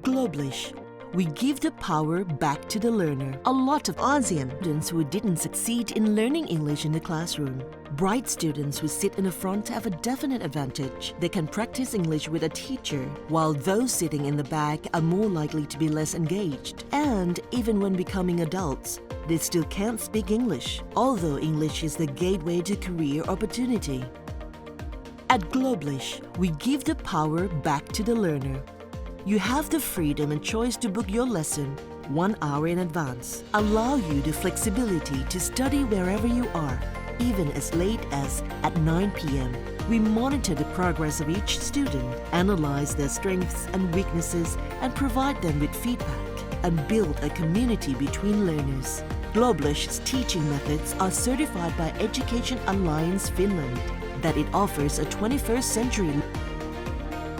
Globish, we give the power back to the learner. A lot of ASEAN students who didn't succeed in learning English in the classroom. Bright students who sit in the front have a definite advantage. They can practice English with a teacher, while those sitting in the back are more likely to be less engaged. And even when becoming adults, they still can't speak English, although English is the gateway to career opportunity. At Globish, we give the power back to the learner. You have the freedom and choice to book your lesson 1 hour in advance. Allow you the flexibility to study wherever you are, even as late as at 9 p.m. We monitor the progress of each student, analyze their strengths and weaknesses, and provide them with feedback, and build a community between learners. Globish's teaching methods are certified by Education Alliance Finland, that it offers a 21st century.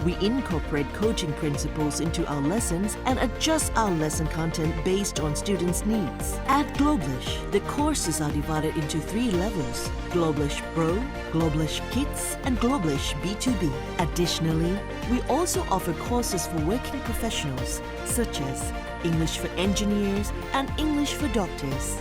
We incorporate coaching principles into our lessons and adjust our lesson content based on students' needs. At Globish, the courses are divided into 3 levels: Globish Pro, Globish Kids, and Globish B2B. Additionally, we also offer courses for working professionals, such as English for engineers and English for doctors.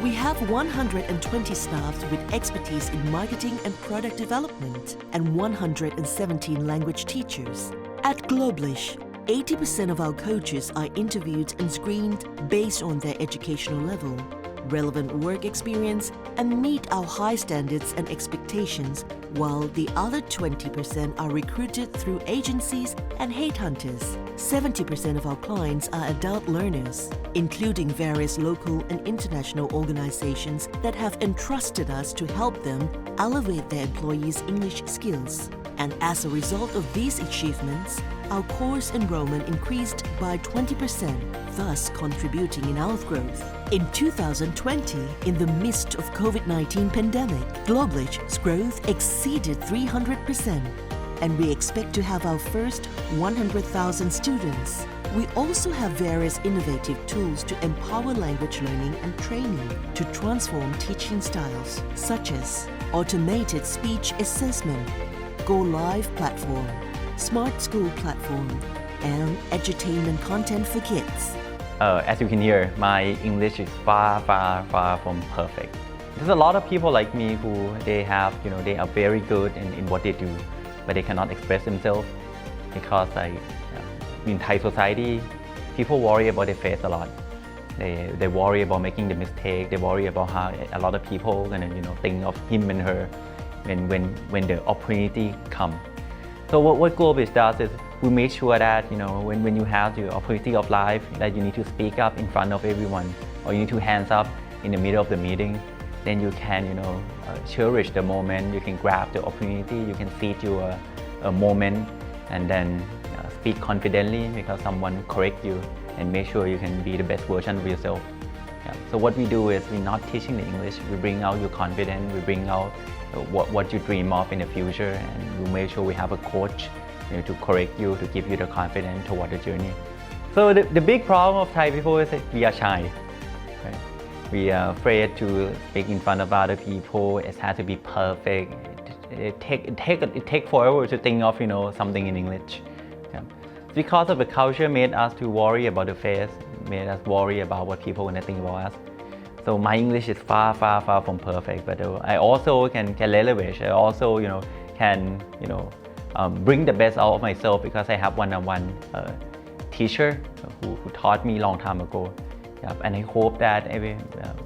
We have 120 staff with expertise in marketing and product development and 117 language teachers. At Globish, 80% of our coaches are interviewed and screened based on their educational level, relevant work experience, and meet our high standards and expectations, while the other 20% are recruited through agencies and headhunters. 70% of our clients are adult learners, including various local and international organizations that have entrusted us to help them elevate their employees' English skills. And as a result of these achievements, our course enrollment increased by 20%, thus contributing in our growth. In 2020, in the midst of COVID-19 pandemic, Globish's growth exceeded 300%, and we expect to have our first 100,000 students. We also have various innovative tools to empower language learning and training to transform teaching styles, such as automated speech assessment, Go Live platform, Smart School platform, and edutainment content for kids. As you can hear, my English is far from perfect. There's a lot of people like me who they are very good in what they do, but they cannot express themselves because in Thai society, people worry about their face a lot. They worry about making the mistake. They worry about how a lot of people gonna think of him and her when the opportunity comes. So what Globish does is we make sure that when you have the opportunity of life, that you need to speak up in front of everyone, or you need to hands up in the middle of the meeting, then you can cherish the moment. You can grab the opportunity. You can seize your moment, and then speak confidently because someone correct you, and make sure you can be the best version of yourself. Yeah. So what we do is we're not teaching the English. We bring out your confidence. We bring out what you dream of in the future, and we make sure we have a coach to correct you, to give you the confidence toward the journey. So the big problem of Thai people is that we are shy. Right? We are afraid to speak in front of other people. It has to be perfect. It take forever to think of something in English. Yeah. Because of the culture made us to worry about the face, made us worry about what people are going to think about us. So my English is far from perfect, but I also can leverage. I also can bring the best out of myself because I have one-on-one teacher who taught me a long time ago. Yeah, and I hope that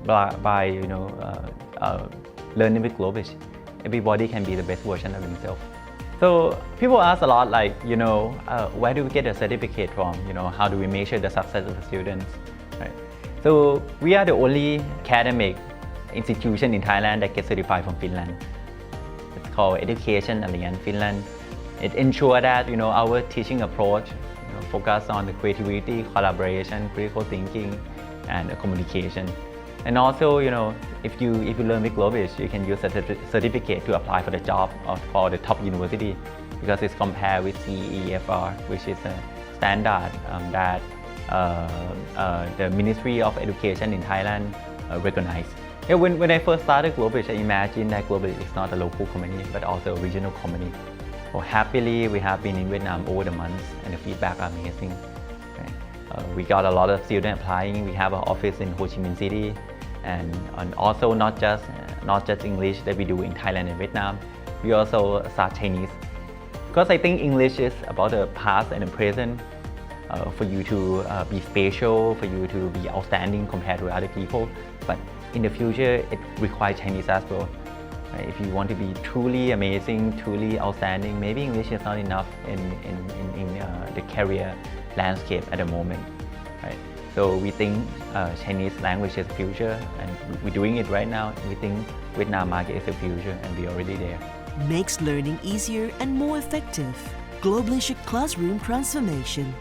by learning with Globish, everybody can be the best version of themselves. So people ask a lot, like where do we get a certificate from? How do we measure the success of the students? Right? So we are the only academic institution in Thailand that gets certified from Finland. It's called Education Alliance Finland. It ensures that our teaching approach focus on the creativity, collaboration, critical thinking, and communication. And also, if you learn with Globish, you can use a certificate to apply for the job for the top university, because it's compared with CEFR, which is a standard that the Ministry of Education in Thailand recognized. Yeah, when I first started Globish, I imagined that Globish is not a local company, but also a regional company. Well, happily, we have been in Vietnam over the months, and the feedback are amazing. We got a lot of students applying. We have an office in Ho Chi Minh City, and also not just English that we do in Thailand and Vietnam. We also start Chinese, because I think English is about the past and the present. For you to be special, for you to be outstanding compared to other people. But in the future, it requires Chinese as well. Right? If you want to be truly amazing, truly outstanding, maybe English is not enough in the career landscape at the moment. Right? So we think Chinese language is the future, and we're doing it right now. We think Vietnam market is the future, and we're already there. Makes learning easier and more effective. Globish classroom transformation.